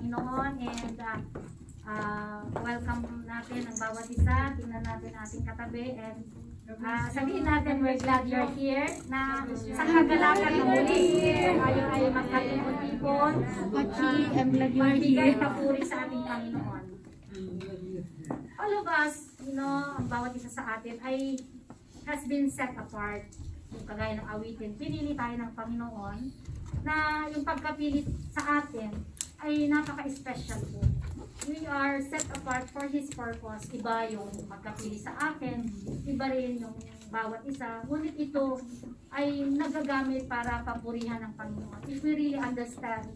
Panginoon, and welcome natin ang bawat isa. Tingnan natin ating katabi, and sabihin natin, we're glad you're here, na sa kagalakan ng muli tayo ay magkatipon-tipon, I'm glad you're magbigay here. papuri sa ating Panginoon. All of us, ang bawat isa sa atin ay has been set apart. Yung kagaya ng awitin, pinili tayo ng Panginoon, na yung pagkapili sa atin ay napaka-special po. We are set apart for His purpose. Iba yung pagkapili sa akin, iba rin yung bawat isa. Ngunit ito ay nagagamit para papurihan ng Panginoon. If we really understand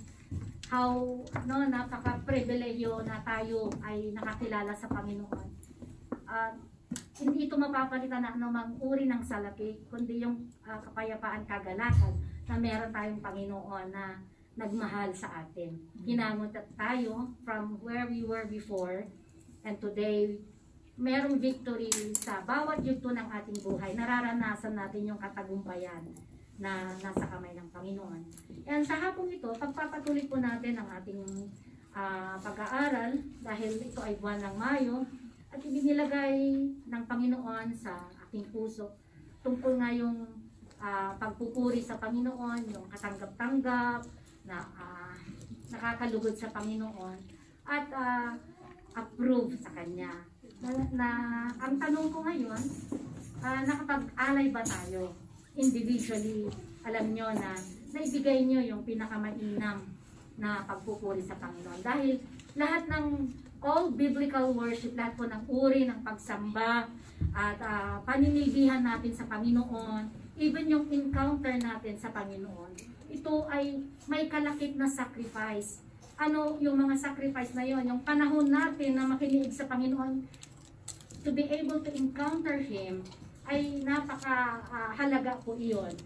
how napaka-pribilegyo na tayo ay nakakilala sa Panginoon. Hindi ito mapapalitan na anumang uri ng salapi, kundi yung kapayapaan, kagalakan na meron tayong Panginoon na nagmahal sa atin. Ginamot tayo from where we were before, and today, merong victory sa bawat yugto ng ating buhay. Nararanasan natin yung katagumpayan na nasa kamay ng Panginoon. And sa hapong ito, pagpapatuloy po natin ang ating pag-aaral dahil ito ay buwan ng Mayo, at ibinilagay ng Panginoon sa ating puso tungkol nga yung pagpupuri sa Panginoon, yung katanggap-tanggap na nakakalugod sa Panginoon at approve sa Kanya. Ang tanong ko ngayon, nakapag-alay ba tayo individually? Alam nyo na naibigay nyo yung pinakamainam na pagpupuri sa Panginoon. Dahil lahat ng all biblical worship, lahat po ng uri ng pagsamba at paninilbihan natin sa Panginoon, even yung encounter natin sa Panginoon, ito ay may kalakip na sacrifice. Ano yung mga sacrifice na yon? Yung panahon natin na makinig sa Panginoon, to be able to encounter Him, ay napakahalaga po iyon.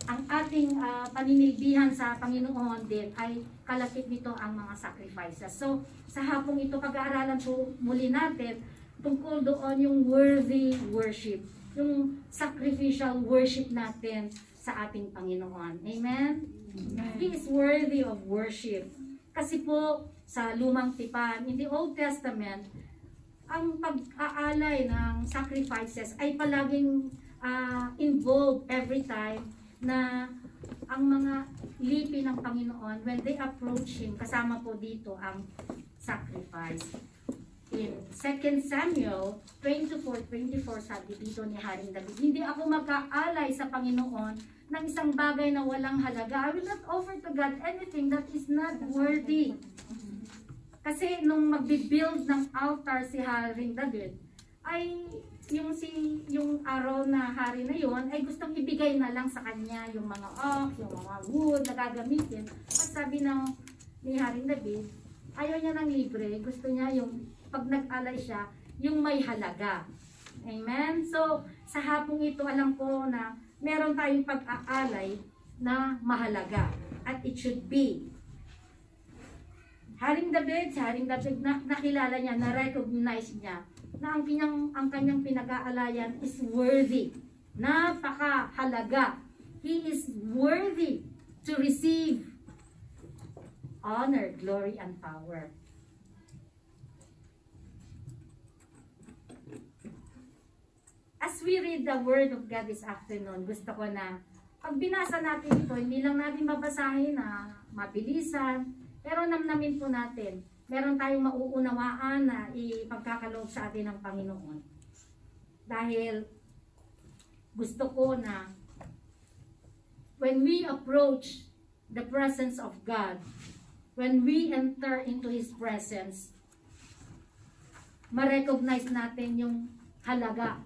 Ang ating paninilbihan sa Panginoon din ay kalakip nito ang mga sacrifices. So, sa hapong ito, pag-aaralan po muli natin tungkol doon yung worthy worship, yung sacrificial worship natin sa ating Panginoon. Amen? Amen. He is worthy of worship. Kasi po, sa Lumang Tipan, in the Old Testament, ang pag-aalay ng sacrifices ay palaging involved every time na ang mga lipi ng Panginoon, when they approach Him, kasama po dito ang sacrifice. In 2 Samuel 24:24, sabi dito ni Haring David, hindi ako mag-aalay sa Panginoon ng isang bagay na walang halaga. I will not offer to God anything that is not worthy. Kasi nung magbi-build ng altar si Haring David, ay yung araw na hari na yon ay gustong ibigay na lang sa kanya yung mga ox, yung mga wood na gagamitin. At sabi ni Haring David, ayaw niya ng libre, gusto niya yung pag nag-alay siya, yung may halaga. Amen? So, sa hapong ito, alam ko na meron tayong pag-aalay na mahalaga. At it should be. Haring David, nakilala niya, na-recognize niya na ang kanyang pinag-aalayan is worthy. Napakahalaga. He is worthy to receive honor, glory, and power. As we read the Word of God this afternoon, gusto ko na pag binasa natin ito, hindi lang natin mabasahin na mabilisan, pero namnamin po natin. Meron tayong mauunawaan na ipagkakaloob sa atin ng Panginoon. Dahil gusto ko na when we approach the presence of God, when we enter into His presence, ma-recognize natin yung halaga.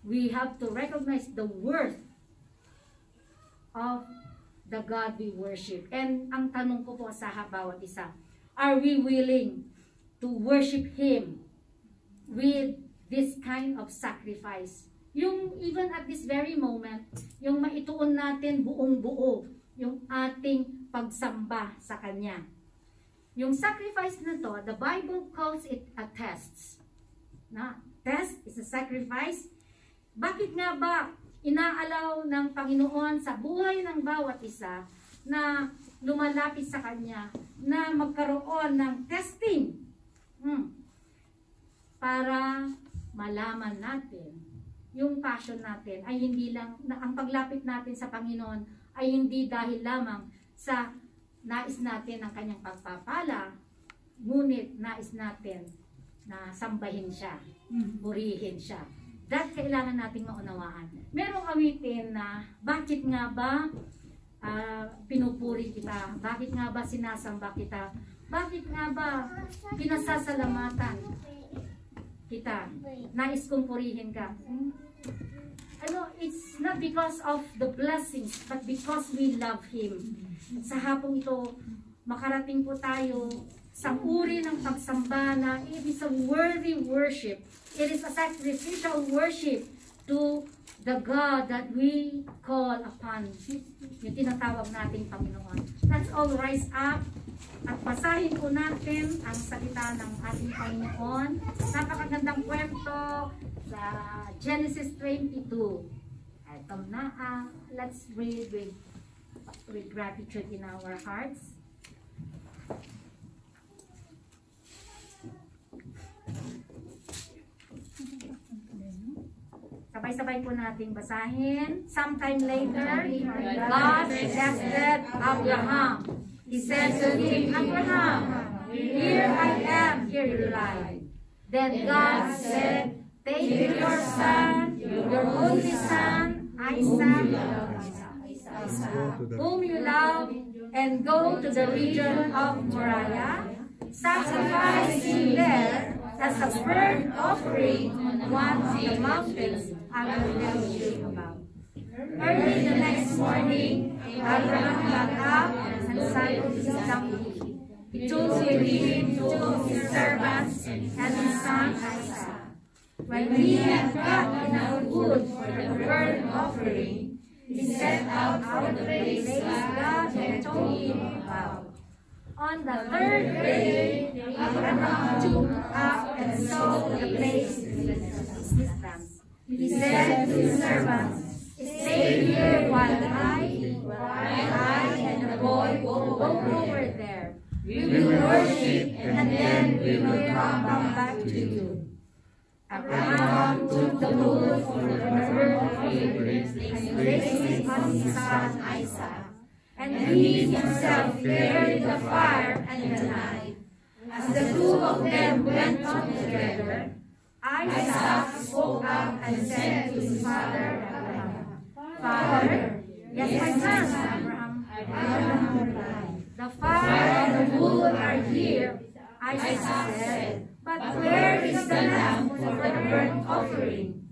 We have to recognize the worth of the God we worship. And ang tanong ko po sa bawat isa, are we willing to worship Him with this kind of sacrifice? Yung even at this very moment, yung maituon natin buong buo, yung ating pagsamba sa Kanya. Yung sacrifice na to, the Bible calls it a test. Na, test is a sacrifice. Bakit nga ba inaalaw ng Panginoon sa buhay ng bawat isa na lumalapit sa Kanya, na magkaroon ng testing para malaman natin yung passion natin ay hindi lang, na ang paglapit natin sa Panginoon ay hindi dahil lamang sa nais natin ang Kanyang pagpapala, ngunit nais natin na sambahin siya, purihin siya. That kailangan nating maunawaan. Merong awitin na bakit nga ba pinupuri kita? Bakit nga ba sinasamba kita? Bakit nga ba pinasasalamatan kita? Nais kong purihin ka. It's not because of the blessings, but because we love Him. Sa hapong ito, makarating po tayo sa uri ng pagsamba na it is a worthy worship. It is a sacrificial worship to the God that we call upon. Yung tinatawag nating Panginoon. Let's all rise up at basahin po natin ang salita ng ating Panginoon. Napakagandang kwento sa Genesis 22. Ito na, let's read with gratitude in our hearts. Sabay-sabay po nating basahin. Sometime later, God tested Abraham. He said to him, Abraham, here I am, he replied. Then God said, take your son, your only son, Isaac, whom you love, and go to the region of Moriah. Sacrifice him there as a burnt offering on one of the mountains I will tell you about. Early the next morning, Abraham got up and saddled his donkey. He took with him two of his servants and his son Isaac. When he had got enough wood for the burnt offering, he set out for the place God had told him about. On the third day, Abraham took up and saw the place in the distance. He said to his servants, stay here while I and the boy go over there. We will worship and then we will come back to you. Abraham took the wood for the burnt offering and placed it on his son Isaac. And he himself carried the fire and the knife. As the two of them went on together, Isaac spoke up and said to his father Abraham, Father, yes, my son, Abraham. Abraham replied, the fire and the wood are here. Isaac said, but where is the lamb for the burnt offering?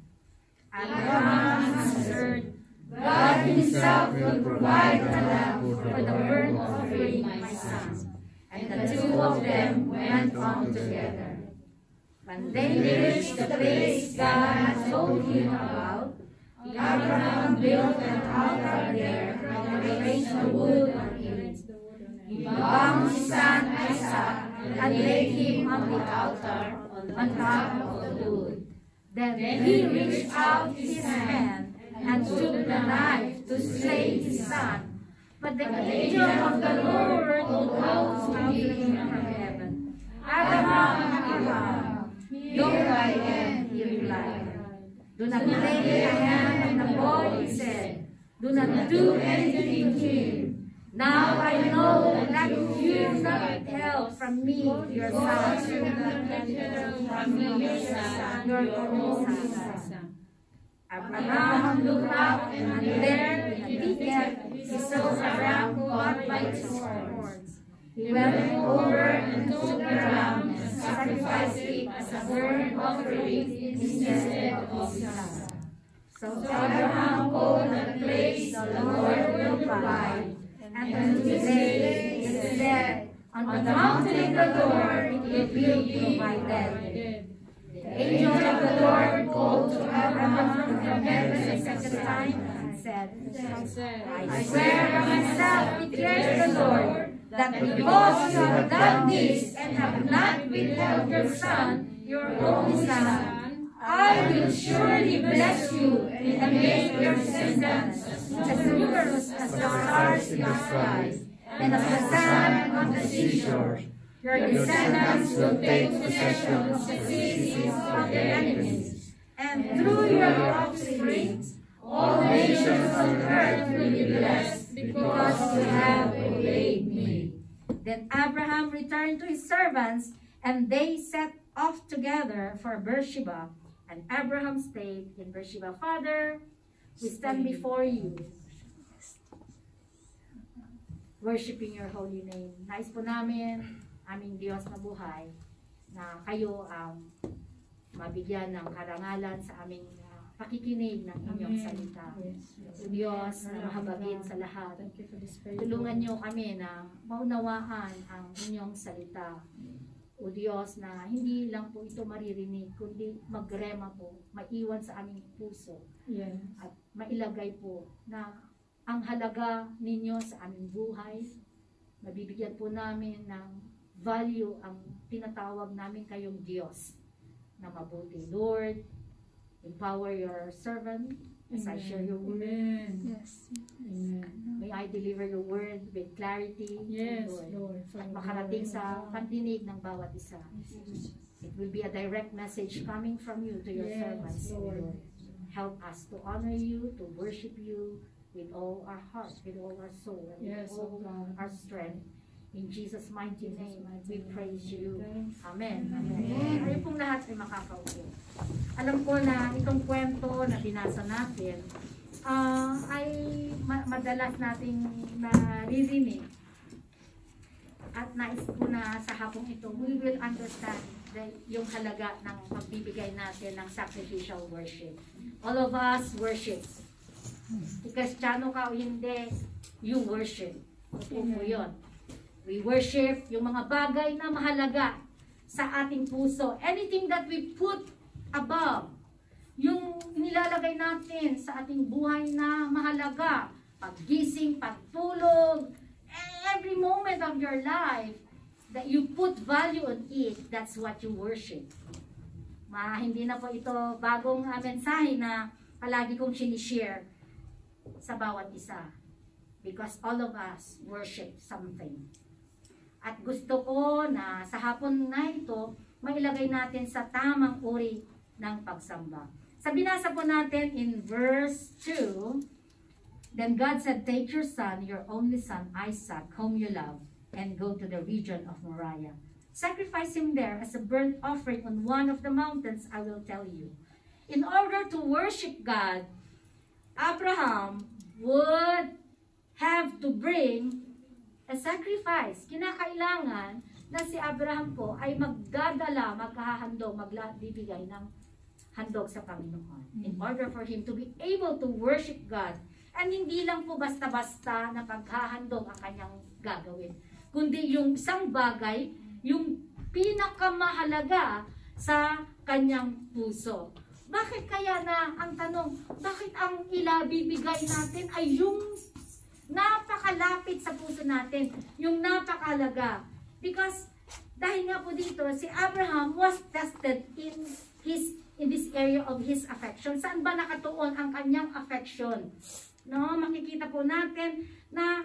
Abraham answered, God himself will provide the lamb for the burnt offering, my son. And the two of them went on together. When they reached the place God had told him about, Abraham built an altar there and arranged the wood on it. He bound his son Isaac and laid him on the altar on top of the wood. Then he reached out his hand and took the knife to slay his son. But the angel of the Lord called out to him from heaven, Abraham, Abraham, here I am, he replied. Do not lay a hand on the boy, he said. Do not do anything to him. Now I know that you will not tell from me your son, your only son. Abraham looked up, and there in a thicket he saw a ram caught by its horns. He went over and took the ram and sacrificed it as a burnt offering instead of his son. So Abraham called the place the Lord will provide, and to this day it is said, on the mountain of the Lord it will be provided. The angel of the Lord called to Abraham from heaven a second time and said, I swear on myself, declares the Lord, that because you have done this and have not withheld your son, your only son, I will surely bless you and make your descendants as numerous as the stars in the sky and as the sand on the seashore. Your descendants will take possession of the cities of their enemies, and through your offspring, all nations on earth will be blessed because you have obeyed me. Then Abraham returned to his servants, and they set off together for Beersheba. And Abraham stayed in Beersheba. Father, we stand before you, worshiping your holy name. Nais po namin, aming Diyos na buhay, na kayo ang mabigyan ng karangalan sa aming pakikinig ng inyong salita. O Diyos na mahabagin sa lahat, tulungan niyo kami na maunawaan ang inyong salita. O Diyos na hindi lang po ito maririnig, kundi magrema po, maiwan sa aming puso. At mailagay po na ang halaga ninyo sa aming buhay, mabibigyan po namin ng value ang tinatawag namin kayong Diyos na mabuti. Lord, empower your servant as I share your word. Yes. May I deliver your word with clarity, Yes, Lord. Lord. At makarating sa pandinig ng bawat isa. It will be a direct message coming from you to your servants, Lord. Help us to honor you, to worship you with all our heart, with all our soul, and with all our strength. In Jesus' mighty name, we praise you. Amen. Amen. Kayo pong lahat ay makakaupo. Alam ko na itong kwento na binasa natin ay madalas nating naririnig. At nais ko na sa hapong ito, we will understand yung halaga ng pagbibigay natin ng sacrificial worship. All of us worship. Kristiyano ka o hindi, you worship. Ito mo yun. We worship yung mga bagay na mahalaga sa ating puso. Anything that we put above, yung nilalagay natin sa ating buhay na mahalaga, paggising, pagtulog, every moment of your life that you put value on it, that's what you worship. Hindi na po ito bagong mensahe na palagi kong sinishare sa bawat isa. Because all of us worship something. At gusto ko na sa hapon na ito, mailagay natin sa tamang uri ng pagsamba. Sa binasa po natin in verse 2, Then God said, Take your son, your only son, Isaac, whom you love, and go to the region of Moriah. Sacrifice him there as a burnt offering on one of the mountains I will tell you. In order to worship God, Abraham would have to bring a sacrifice. Kinakailangan na si Abraham po ay maghahandog, magbibigay ng handog sa Panginoon. In order for him to be able to worship God. And hindi lang po basta-basta na paghahandog ang kanyang gagawin. Kundi yung isang bagay, yung pinakamahalaga sa kanyang puso. Bakit kaya na, ang tanong, bakit ang ilabibigay natin ay yung napakalapit sa puso natin, yung napakalaga? Because dahil nga po dito, si Abraham was tested in this area of his affection. Saan ba nakatuon ang kanyang affection? No, makikita po natin na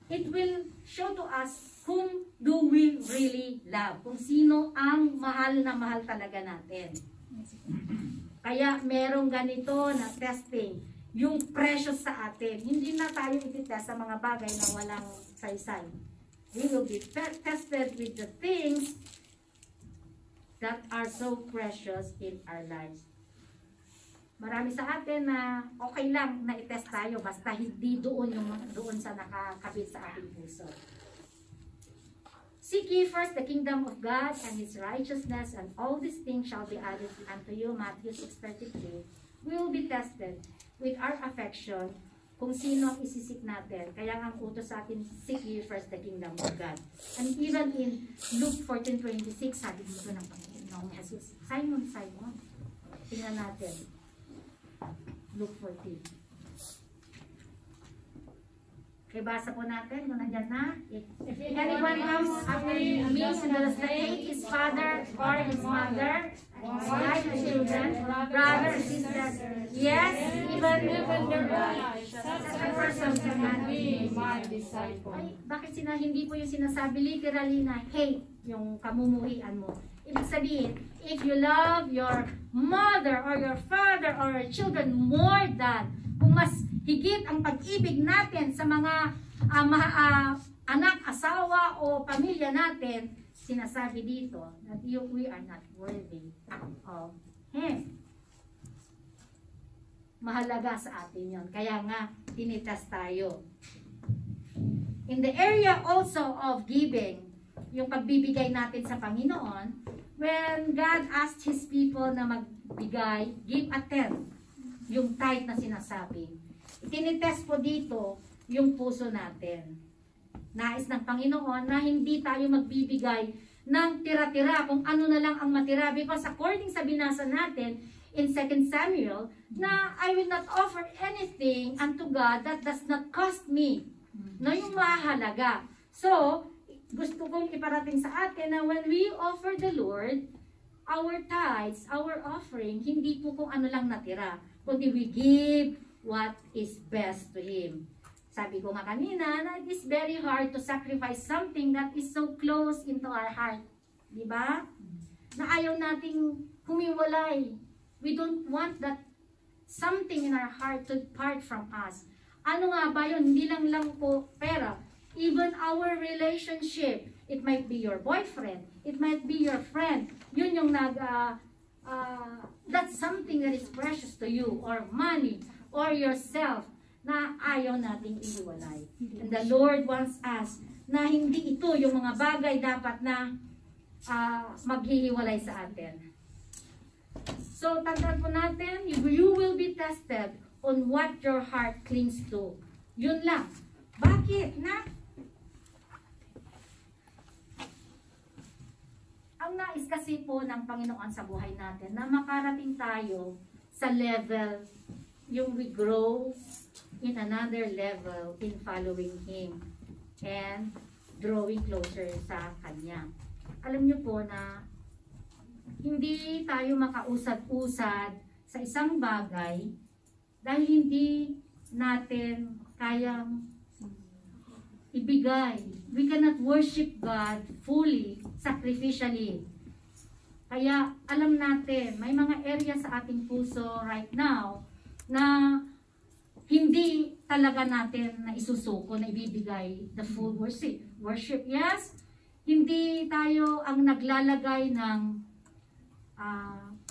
it will show to us whom do we really love. Kung sino ang mahal na mahal talaga natin. Kaya merong ganito na testing. Yung precious sa atin. Hindi na tayo ititest sa mga bagay na walang saysay. We will be tested with the things that are so precious in our lives. Marami sa atin na okay lang na itest tayo basta hindi doon sa nakakabit sa ating puso. Seek ye first the kingdom of God and His righteousness, and all these things shall be added unto you. Matthew 6:33. We will be tested with our affection kung sino ang isisik natin. Kaya ang utos sa atin, seek ye first the kingdom of God. And even in Luke 14:26, sabi dito ng Panginoong Jesus, Simon, Simon, tingnan natin. Luke 14. Ibasa po natin kung nandyan na. If anyone comes after me and does not hate his father or his mother, wife and children, brothers and sisters, yes, even their lives, such a person cannot be my disciple. Ay, bakit hindi po yung sinasabi literally na hate yung kamumuhian mo? Ibig sabihin, if you love your mother or your father or your children more than, kung mas higit ang pag-ibig natin sa mga anak, asawa o pamilya natin, sinasabi dito that we are not worthy of Him. Mahalaga sa atin yon. Kaya nga, tinitas tayo. In the area also of giving, yung pagbibigay natin sa Panginoon, when God asked His people na magbigay, give a tenth, yung tithe na sinasabi. Itinitest po dito yung puso natin. Nais ng Panginoon na hindi tayo magbibigay ng tira-tira kung ano na lang ang matira. Because according sa binasa natin in 2 Samuel, na I will not offer anything unto God that does not cost me. No, yung mahalaga. So, gusto kong iparating sa atin na when we offer the Lord, our tithes, our offering, hindi po kung ano lang natira, kundi we give what is best to Him. Sabi ko nga kanina, na it is very hard to sacrifice something that is so close into our heart. Diba? Na ayaw nating humiwalay. We don't want that something in our heart to part from us. Ano nga ba yun? Hindi lang po pera. Even our relationship. It might be your boyfriend. It might be your friend. Yun yung that's something that is precious to you. Or money. Or yourself. Na ayaw nating ihiwalay. And the Lord wants us na hindi ito yung mga bagay dapat na maghihiwalay sa atin. So, tandaan po natin, you will be tested on what your heart clings to. Yun lang. Bakit? Ang nais kasi po ng Panginoon sa buhay natin na makarating tayo sa level yung we grow in another level in following Him and drawing closer sa Kanya. Alam niyo po na hindi tayo makausad-usad sa isang bagay dahil hindi natin kayang ibigay. We cannot worship God fully, sacrificially. Kaya alam natin, may mga area sa ating puso right now na hindi talaga natin na isusuko na ibibigay the full worship. Worship, yes. Hindi tayo ang naglalagay ng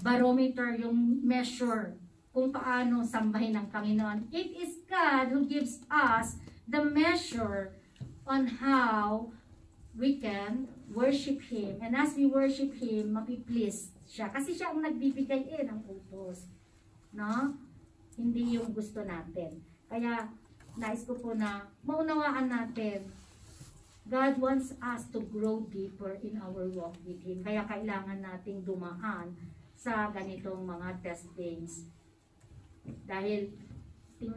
barometer, yung measure kung paano sambahin ng Panginoon. It is God who gives us the measure on how we can worship Him. And as we worship Him, mapiplease siya. Kasi siya ang nagbibigay ng utos. No? Hindi yung gusto natin. Kaya, nais ko po na maunawaan natin, God wants us to grow deeper in our walk with Him. Kaya kailangan nating dumaan sa ganitong mga testings. Dahil,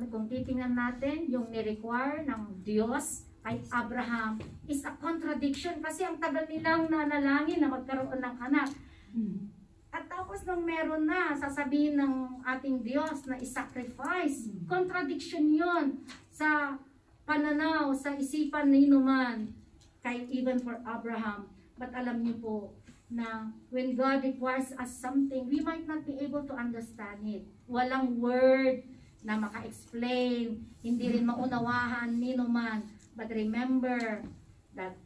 kung titingnan natin, yung ni-require ng Diyos kay Abraham is a contradiction. Kasi ang tagal nilang nanalangin na magkaroon ng anak. At tapos nung meron na, sasabihin ng ating Diyos na isacrifice. Contradiction yon sa pananaw, sa isipan ni Numan, kay even for Abraham. But alam niyo po na when God requires us something, we might not be able to understand it. Walang word na maka-explain, hindi rin maunawahan ni Numan. But remember that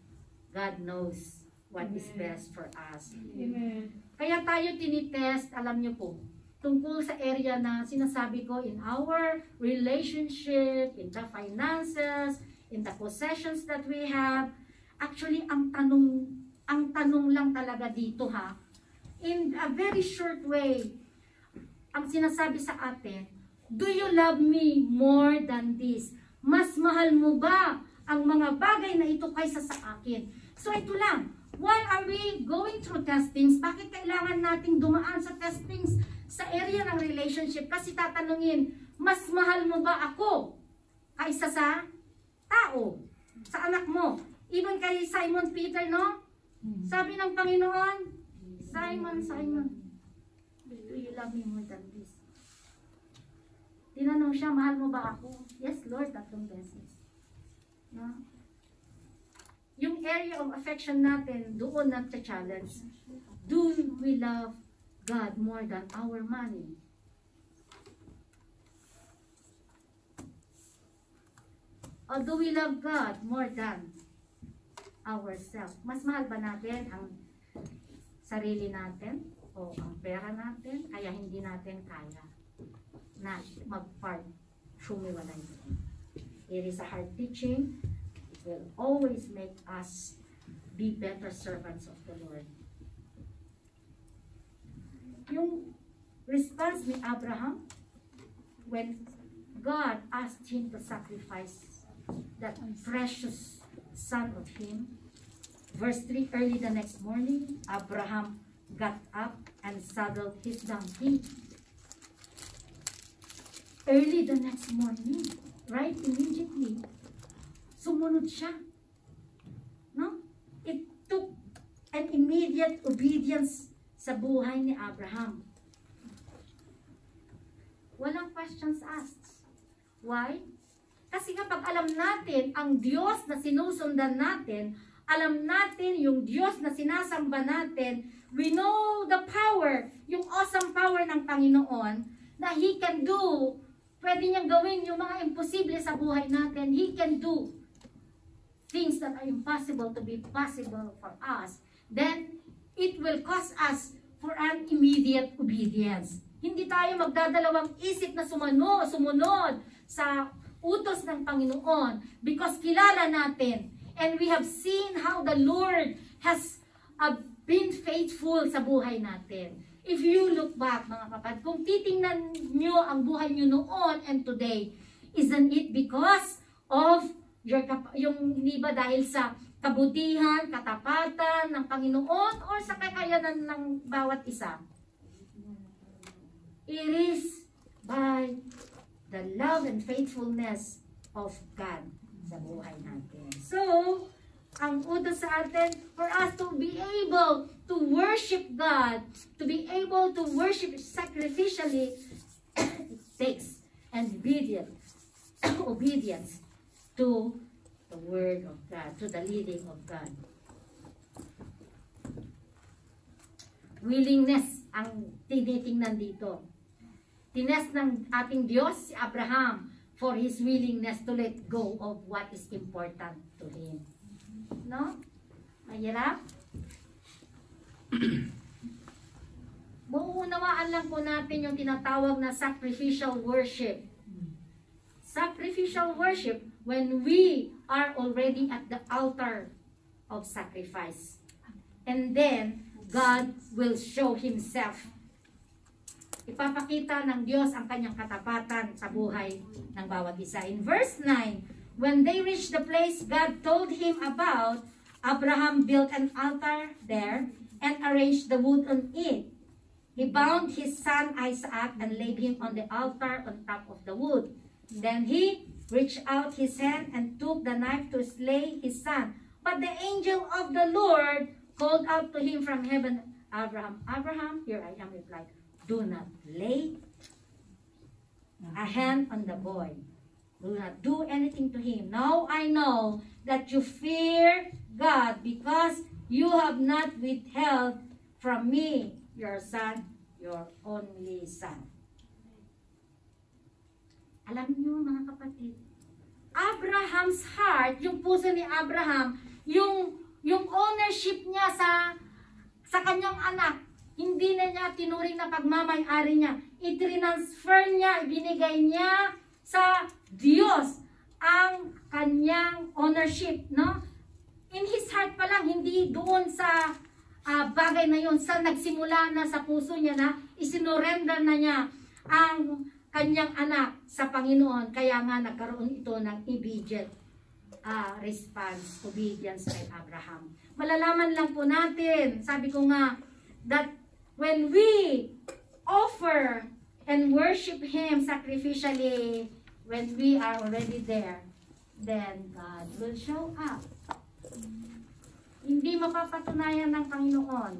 God knows what is best for us. Amen. Kaya tayo tinitest, alam niyo po, tungkol sa area na sinasabi ko in our relationship, in the finances, in the possessions that we have. Actually, ang tanong lang talaga dito in a very short way, ang sinasabi sa atin, do you love me more than this? Mas mahal mo ba ang mga bagay na ito kaysa sa akin? So ito lang, why are we going through testings? Bakit kailangan nating dumaan sa testings sa area ng relationship? Kasi tatanungin, mas mahal mo ba ako kaysa sa tao, sa anak mo. Even kay Simon Peter, no? Sabi ng Panginoon, Simon, Simon, do you love me more than this? Tinanong siya, mahal mo ba ako? Yes, Lord, 3 beses. No? Yung area of affection natin, doon nagcha-challenge. Do we love God more than our money? Or do we love God more than ourselves? Mas mahal ba natin ang sarili natin o ang pera natin? Kaya hindi natin kaya na mag-part sumiwalay. It is a hard teaching. It will always make us be better servants of the Lord. Yung response ni Abraham when God asked him to sacrifice that precious son of him. Verse 3, early the next morning, Abraham got up and saddled his donkey. Early the next morning, right immediately, sumunod siya. No? It took an immediate obedience sa buhay ni Abraham. Walang questions asked. Why? Kasi kapag alam natin ang Diyos na sinusundan natin, alam natin yung Diyos na sinasamba natin, we know the power, yung awesome power ng Panginoon, na He can do, pwede niyang gawin yung mga imposible sa buhay natin. He can do things that are impossible to be possible for us. Then, it will cause us for an immediate obedience. Hindi tayo magdadalawang isip na sumunod sa utos ng Panginoon because kilala natin and we have seen how the Lord has been faithful sa buhay natin. If you look back, mga kapatid, kung titingnan nyo ang buhay nyo noon and today, isn't it because of yung hindi ba dahil sa kabutihan, katapatan ng Panginoon or sa kakayanan ng bawat isa? It is by the love and faithfulness of God sa buhay natin. So, ang utos sa atin, for us to be able to worship God, to be able to worship sacrificially, it takes an obedience to the Word of God, to the leading of God. Willingness ang tinitingnan dito. Tinest ng ating Diyos si Abraham for his willingness to let go of what is important to him. No? Mahirap? Mauunawaan lang po natin yung tinatawag na sacrificial worship. Sacrificial worship when we are already at the altar of sacrifice. And then, God will show Himself. Ipapakita ng Diyos ang kanyang katapatan sa buhay ng bawat isa. In verse 9, when they reached the place God told him about, Abraham built an altar there and arranged the wood on it. He bound his son Isaac and laid him on the altar on top of the wood. Then he reached out his hand and took the knife to slay his son. But the angel of the Lord called out to him from heaven, Abraham, Abraham, here I am, replied, do not lay a hand on the boy. Do not do anything to him. Now I know that you fear God because you have not withheld from me your son, your only son. Alam niyo mga kapatid, Abraham's heart, yung puso ni Abraham, yung ownership niya sa kanyang anak, hindi na niya tinuring na pagmamay-ari niya. I-transfer niya, ibinigay niya sa Diyos ang kanyang ownership, no? In his heart pa lang, hindi doon sa bagay na yun, sa nagsimula na sa puso niya na isinorender na niya ang kanyang anak sa Panginoon. Kaya nga nagkaroon ito ng immediate response, obedience kay Abraham. Malalaman lang po natin, sabi ko nga, that when we offer and worship Him sacrificially, when we are already there, then God will show up. Hindi mapapatunayan ng Panginoon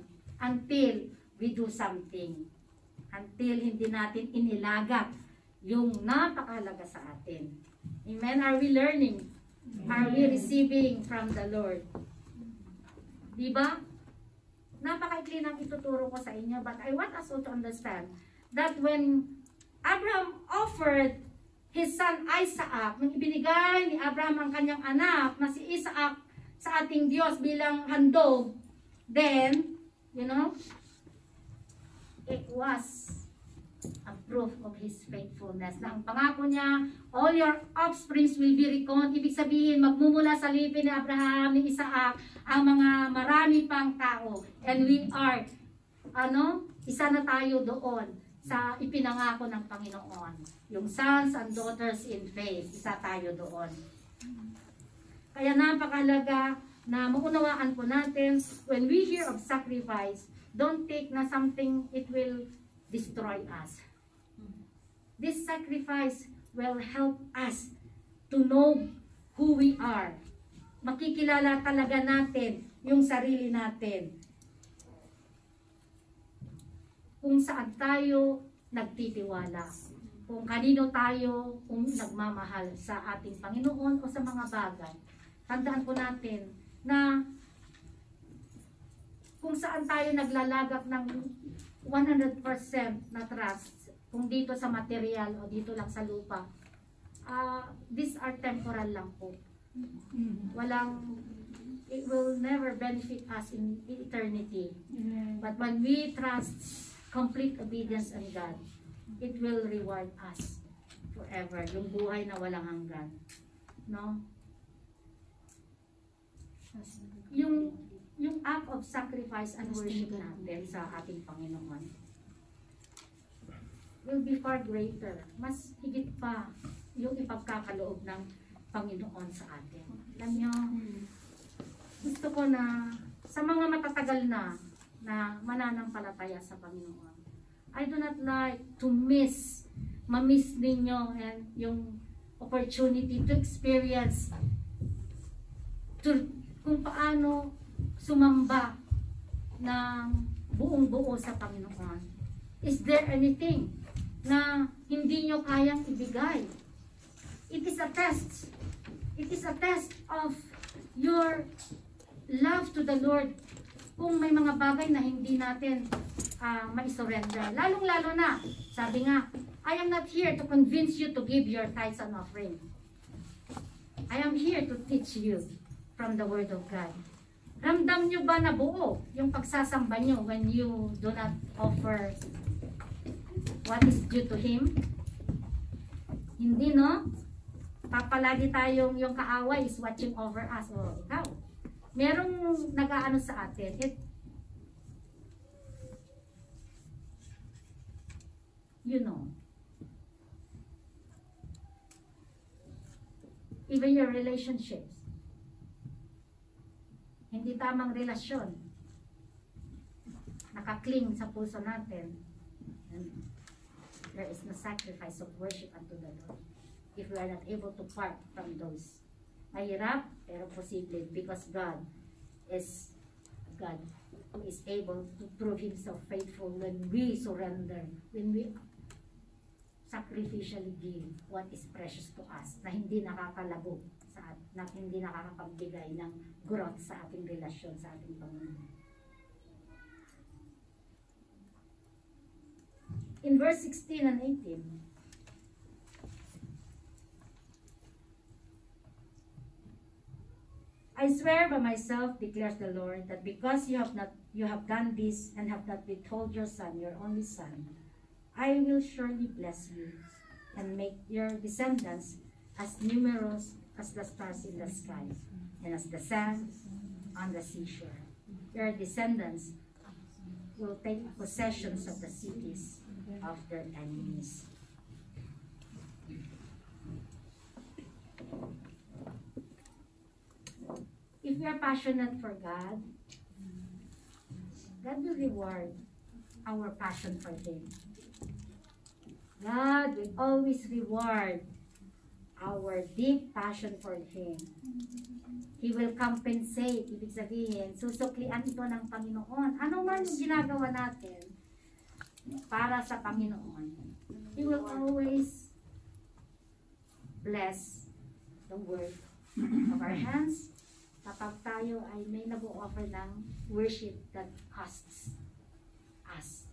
until we do something. Until hindi natin inilagat yung napakahalaga sa atin. Amen? Are we learning? Are we receiving from the Lord? Diba? Napakaikli ng ituturo ko sa inyo, but I want us all to understand that when Abraham offered his son Isaac, nung ibinigay ni Abraham ang kanyang anak na si Isaac sa ating Diyos bilang handog, then, you know, it was a proof of His faithfulness. Na ang pangako niya, all your offsprings will be reckoned. Ibig sabihin, magmumula sa lipi ni Abraham, ni Isaac, ang mga marami pang tao. And we are, isa na tayo doon sa ipinangako ng Panginoon. Yung sons and daughters in faith, isa tayo doon. Kaya napakalaga na maunawaan po natin, when we hear of sacrifice, don't take na something it will destroy us. This sacrifice will help us to know who we are. Makikilala talaga natin yung sarili natin. Kung saan tayo nagtitiwala. Kung kanino tayo kung nagmamahal sa ating Panginoon o sa mga bagay. Tandaan po natin na kung saan tayo naglalagak ng 100% na trust, kung dito sa material o dito lang sa lupa, these are temporal lang po. It will never benefit us in eternity. But when we trust complete obedience on God, it will reward us forever. Yung buhay na walang hanggan. No? Yung act of sacrifice and worship natin sa ating Panginoon will be far greater. Mas higit pa yung ipagkakaloob ng Panginoon sa atin. Alam nyo, gusto ko na sa mga matatagal na mananampalataya sa Panginoon, I do not like to ma-miss ninyo and yung opportunity to experience kung paano sumamba ng buong-buo sa Panginoon. Is there anything na hindi nyo kayang ibigay? It is a test. It is a test of your love to the Lord. Kung may mga bagay na hindi natin ma-surrender. Lalong-lalo na, sabi nga, I am not here to convince you to give your tithes and offering. I am here to teach you from the Word of God. Ramdam nyo ba na buo yung pagsasamba nyo when you do not offer what is due to Him? Hindi, no? Papalagi tayong yung kaaway is watching over us. O, ikaw. Merong nag-aano sa atin. You know. Even your relationships. Hindi tamang relasyon. Nakakling sa puso natin. And there is no sacrifice of worship unto the Lord. If we are not able to part from those. Mahirap, pero posible. Because God is God who is able to prove Himself faithful when we surrender. When we sacrificially give what is precious to us. Na hindi nakakalabog. Na hindi nakakapagbigay ng growth sa ating relasyon sa ating Panginoon. In verse 16 and 18, I swear by myself, declares the Lord, that because you have done this and have not withheld your son, your only son, I will surely bless you and make your descendants as numerous as the stars in the sky, and as the sand on the seashore. Your descendants will take possessions of the cities of their enemies. If we are passionate for God, God will reward our passion for Him. God will always reward our deep passion for Him. He will compensate, ibig sabihin, susuklian ito ng Panginoon. Ano man yung ginagawa natin para sa Panginoon, He will always bless the work of our hands kapag tayo ay may nag-o-offer ng worship that costs us.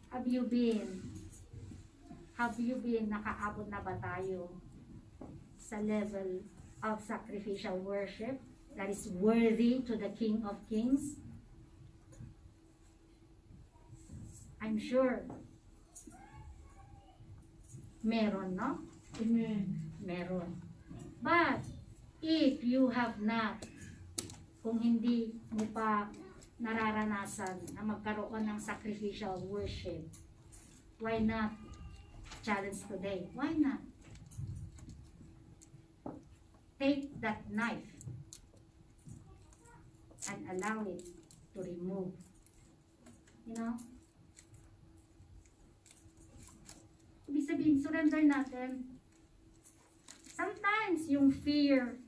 Have you been nakaabot na ba tayo sa level of sacrificial worship that is worthy to the King of Kings? I'm sure meron, no? Amen. Meron. But if you have not, kung hindi mo pa nararanasan na magkaroon ng sacrificial worship, why not challenge today? Why not? Take that knife and allow it to remove. You know? Ibig sabihin, surrender natin. Sometimes yung fear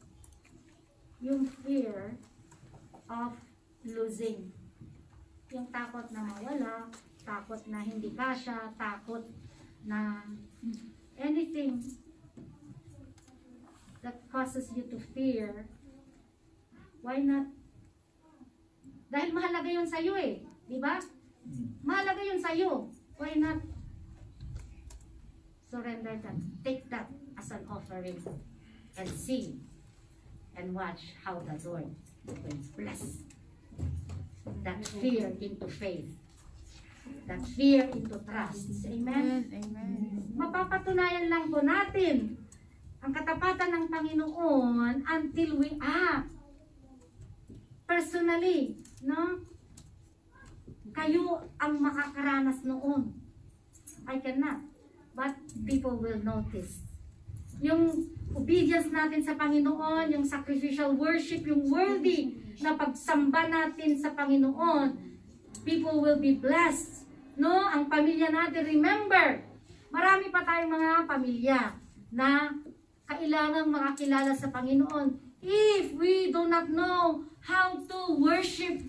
of losing, yung takot na mawala, takot na hindi kasya, takot na anything that causes you to fear, why not? Dahil mahalaga yun sa'yo eh, di ba? Mahalaga yun sa'yo. Why not surrender that? Take that as an offering and see and watch how the Lord will bless that fear into faith, that fear into trust. Amen? Amen. Mapapatunayan lang po natin ang katapatan ng Panginoon until we act personally, no? Kayo ang makakaranas noon. I cannot, but people will notice. Yung obedience natin sa Panginoon, yung sacrificial worship, yung worthy na pagsamba natin sa Panginoon, people will be blessed. No? Ang pamilya natin, remember, marami pa tayong mga pamilya na kailangang makakilala sa Panginoon. If we do not know how to worship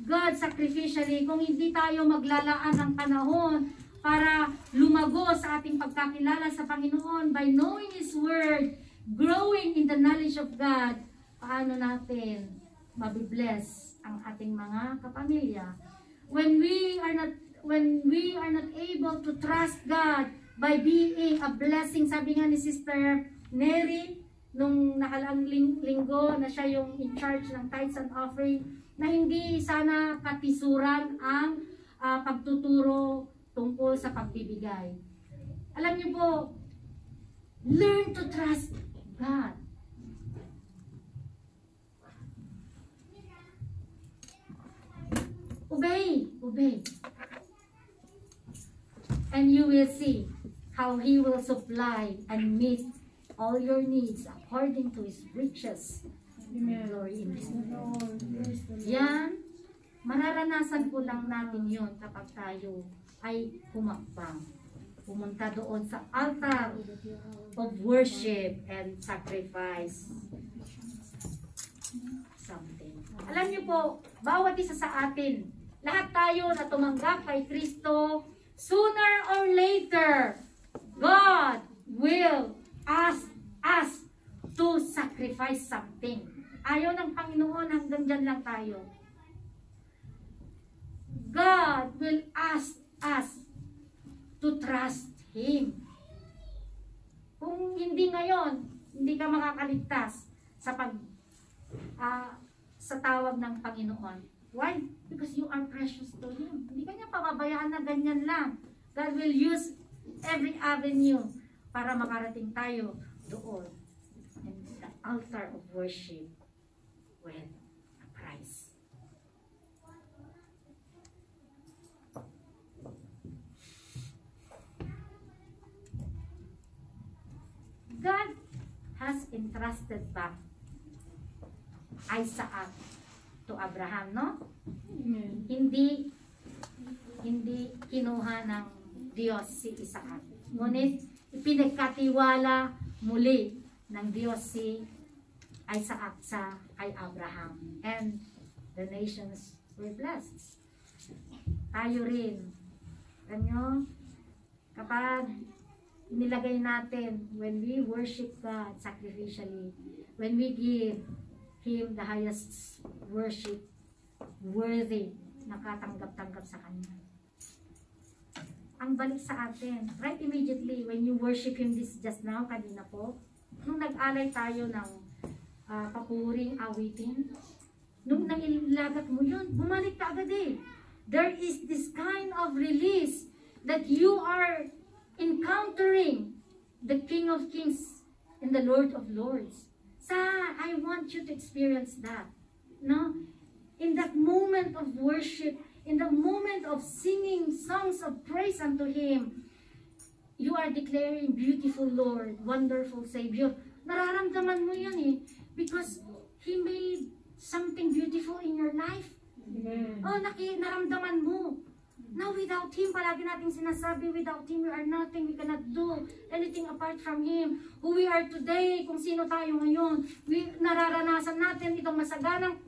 God sacrificially, kung hindi tayo maglalaan ng panahon para lumago sa ating pagkakilala sa Panginoon by knowing His Word, growing in the knowledge of God, paano natin mabibless ang ating mga kapamilya? When we are not able to trust God by being a blessing, sabi nga ni Sister Neri, nung nakalaang linggo na siya yung in charge ng tithes and offering, na hindi sana katisuran ang pagtuturo tungkol sa pagbibigay. Alam niyo po, learn to trust God. Obey. And you will see how He will supply and meet all your needs according to His riches. Glory in His name. Yan, mararanasan po lang natin yun kapag tayo ay humakbang. Pumunta doon sa altar of worship and sacrifice something. Alam niyo po, bawat isa sa atin, lahat tayo na tumanggap kay Kristo, sooner or later, God will ask us to sacrifice something. Ayaw ng Panginoon, hanggang dyan lang tayo. God will ask us to trust Him. Kung hindi ngayon, hindi ka makakaligtas sa sa tawag ng Panginoon. Why? Because you are precious to Him. Hindi ka niya pababayaan na ganyan lang. God will use every avenue para makarating tayo doon. And the altar of worship with a price. God has entrusted back Isaac to Abraham, no? Amen. Hindi hindi kinuha ng Diyos si Isaac. Ngunit ipinagkatiwala muli ng Diyos si Isaac kay Abraham. And the nations were blessed. Tayo rin. Alam nyo, kapag nilagay natin, when we worship God sacrificially, when we give Him the highest worship, worthy, nakatanggap-tanggap sa Kanya. Ang balik sa atin, right immediately, when you worship Him just now, kanina po, nung nag-alay tayo ng papuring awitin, nung nailagat mo yun, bumalik ka agad eh. There is this kind of release that you are encountering the King of Kings and the Lord of Lords. I want you to experience that. No? In that moment of worship, in the moment of singing songs of praise unto Him, you are declaring, beautiful Lord, wonderful Savior. Nararamdaman mo yan eh. Because He made something beautiful in your life. Amen. Oh, naramdaman mo. Now, without Him, palagi nating sinasabi, without Him, we are nothing. We cannot do anything apart from Him. Who we are today, kung sino tayo ngayon, nararanasan natin itong masaganang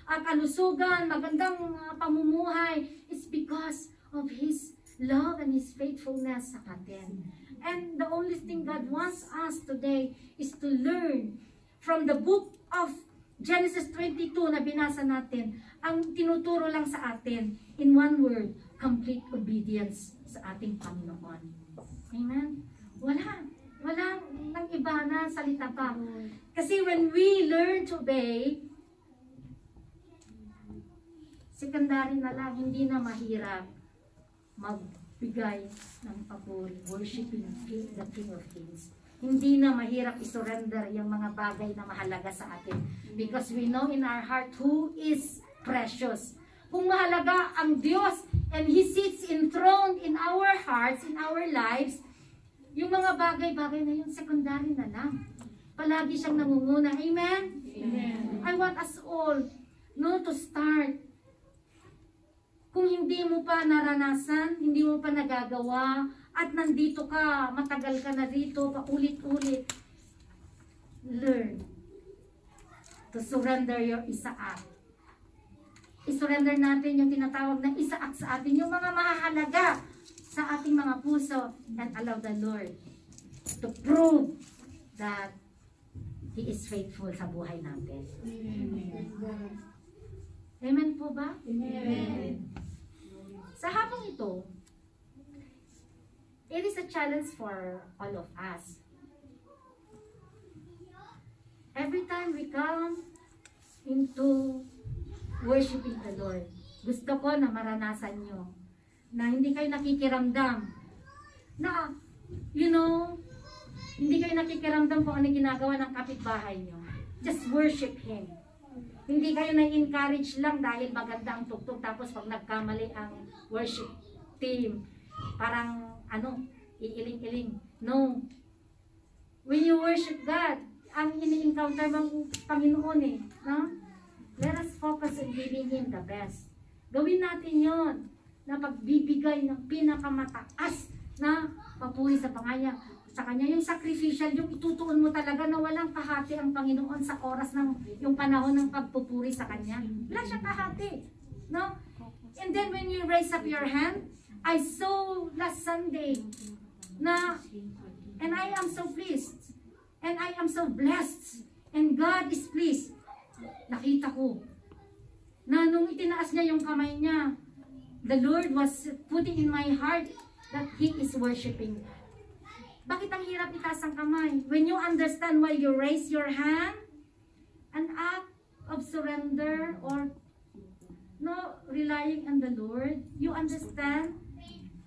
kalusugan, magandang pamumuhay, it's because of His love and His faithfulness sa atin. And the only thing God wants us today is to learn from the book of Genesis 22 na binasa natin. Ang tinuturo lang sa atin, in one word, complete obedience sa ating Panginoon. Amen? Walang nang iba na salita pa. Kasi when we learn to obey, secondary na lang, hindi na mahirap magbigay ng papuri, worshiping the King of Kings. Hindi na mahirap isurrender yung mga bagay na mahalaga sa atin. Because we know in our heart who is precious. Kung mahalaga ang Diyos and He sits enthroned in our hearts, in our lives, yung mga bagay-bagay na yun, secondary na lang. Palagi siyang nangunguna. Amen? Amen. I want us all to start. Kung hindi mo pa naranasan, hindi mo pa nagagawa, at nandito ka, matagal ka na dito, paulit-ulit, learn to surrender your Isaac. I-surrender natin yung tinatawag na Isaac sa atin, yung mga mahalaga sa ating mga puso, and allow the Lord to prove that He is faithful sa buhay natin. Amen. Amen po ba? Amen. Sa hapong ito, it is a challenge for all of us. Every time we come into worshiping the Lord, gusto ko na maranasan nyo na hindi kayo nakikiramdam na, hindi kayo nakikiramdam kung ano ginagawa ng kapitbahay nyo. Just worship Him. Hindi kayo na-encourage lang dahil maganda ang tugtog, tapos pag nagkamali ang worship team, parang iiling-iling. No. When you worship God, ang ini-encounter mong Panginoon eh. No? Let us focus on giving Him the best. Gawin natin yon na pagbibigay ng pinakamataas na papuri sa Kanya, yung sacrificial, yung itutuon mo talaga na walang kahati ang Panginoon sa oras ng yung panahon ng pagpupuri sa Kanya. Wala siyang kahati. No? And then when you raise up your hand, I saw last Sunday na, and I am so pleased, and I am so blessed, and God is pleased. Nakita ko na nung itinaas niya yung kamay niya, the Lord was putting in my heart that He is worshiping. Bakit ang hirap itaas ang kamay? When you understand why you raise your hand, an act of surrender or relying on the Lord, you understand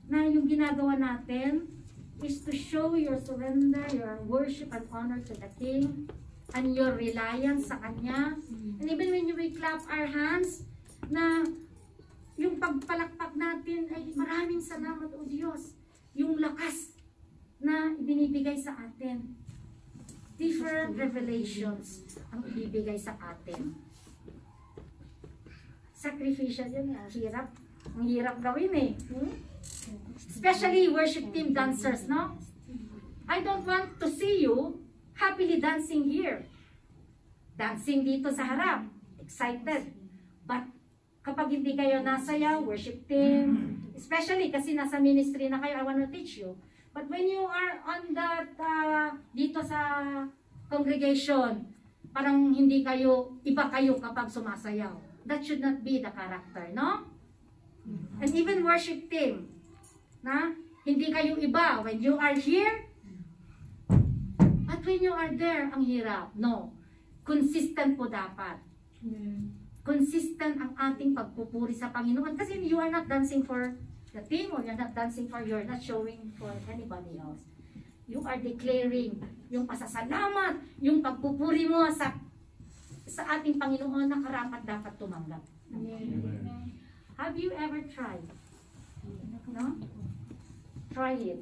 na yung ginagawa natin is to show your surrender, your worship and honor to the King, and your reliance sa Kanya. And even when we clap our hands, na yung pagpalakpak natin ay maraming salamat o Diyos. Yung lakas na ibinibigay sa atin. Different revelations ang ibibigay sa atin. Sacrificial yun, hirap. Ang hirap gawin eh. Especially worship team dancers, no? I don't want to see you happily dancing here. Dancing dito sa harap. Excited. But kapag hindi kayo nasaya, worship team, especially kasi nasa ministry na kayo, I want to teach you. But when you are on that, dito sa congregation, parang hindi kayo, iba kayo kapag sumasayaw. That should not be the character, no? And even worship team, na hindi kayo iba when you are here, at when you are there, ang hirap. No. Consistent po dapat. Consistent ang ating pagpupuri sa Panginoon kasi you are not dancing for the team or you're not dancing for, you're not showing for anybody else. You are declaring yung pasasalamat, yung pagpupuri mo sa ating Panginoon na karapat dapat tumanggap. Have you ever tried? No? Try it.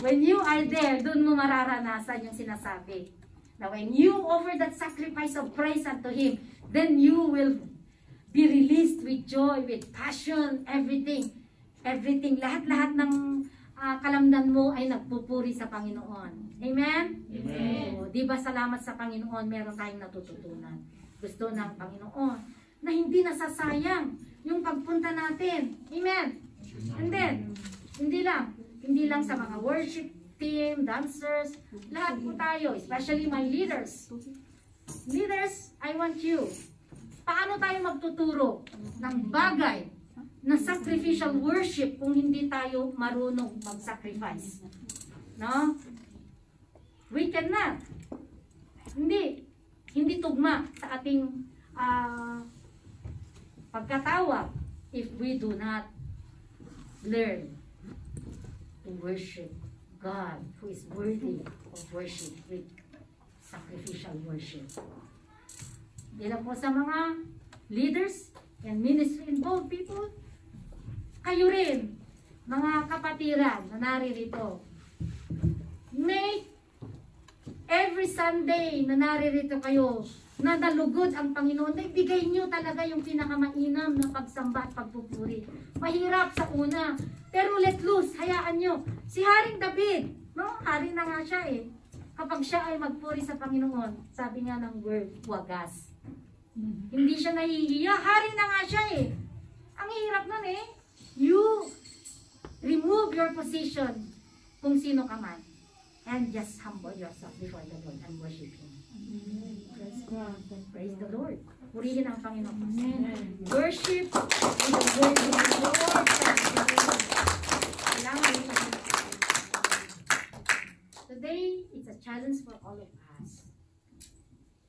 When you are there, doon mo mararanasan yung sinasabi. Now, when you offer that sacrifice of praise unto Him, then you will be released with joy, with passion, everything. Everything, lahat-lahat ng kalamdan mo ay nagpupuri sa Panginoon. Amen? Amen. O, diba salamat sa Panginoon, meron tayong natututunan. Gusto ng Panginoon na hindi nasasayang yung pagpunta natin. Amen? And then, hindi lang sa mga worship team, dancers, lahat po tayo, especially my leaders. Leaders, I want you. Paano tayo magtuturo ng bagay na sacrificial worship kung hindi tayo marunong mag-sacrifice? No? We cannot. Hindi tugma sa ating pagkatawag if we do not learn to worship God who is worthy of worship with sacrificial worship. Di lang po sa mga leaders and ministry involved people, kayo rin, mga kapatiran na naririto, make every Sunday na naririto kayo, na nalugod ang Panginoon, na ibigay nyo talaga yung pinakamainam na pagsamba at pagpupuri. Mahirap sa una, pero let loose, hayaan nyo. Si Haring David, no? Hari na nga siya eh. Kapag siya ay magpuri sa Panginoon, sabi nga ng word, wagas. Hindi siya nahihiya, hari na nga siya eh. Ang hirap nun eh. You remove your position kung sino ka man and just humble yourself before the Lord and worship Him. Praise the Lord. Purihin ang Panginoon. Worship is the word of the Lord. Today, it's a challenge for all of us.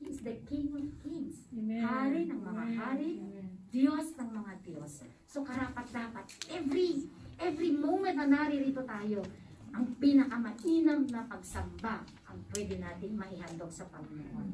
He is the King of Kings. Amen. Hari ng mga hari, Diyos ng mga Diyos. So karapat-dapat, every moment na naririto tayo, ang pinakamainam na pagsamba ang pwede natin maihandog sa Panginoon.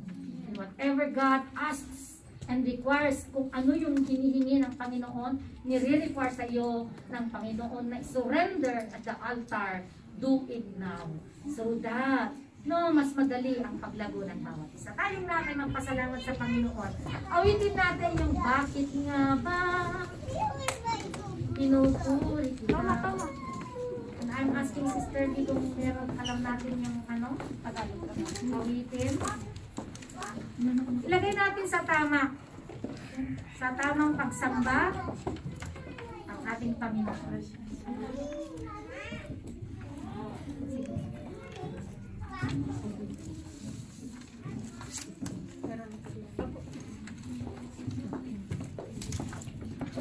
And whatever God asks and requires, kung ano yung hinihingi ng Panginoon, nire-require sa iyo ng Panginoon na surrender at the altar, do it now. So that, mas madali ang paglago ng bawat isa. Tayong natin magpasalamat sa Panginoon. Awitin natin yung bakit nga ba pinupuri kita. And I'm asking Sister D kung meron alam natin yung awitin. Ilagay natin sa tamang pagsamba ang ating Panginoon.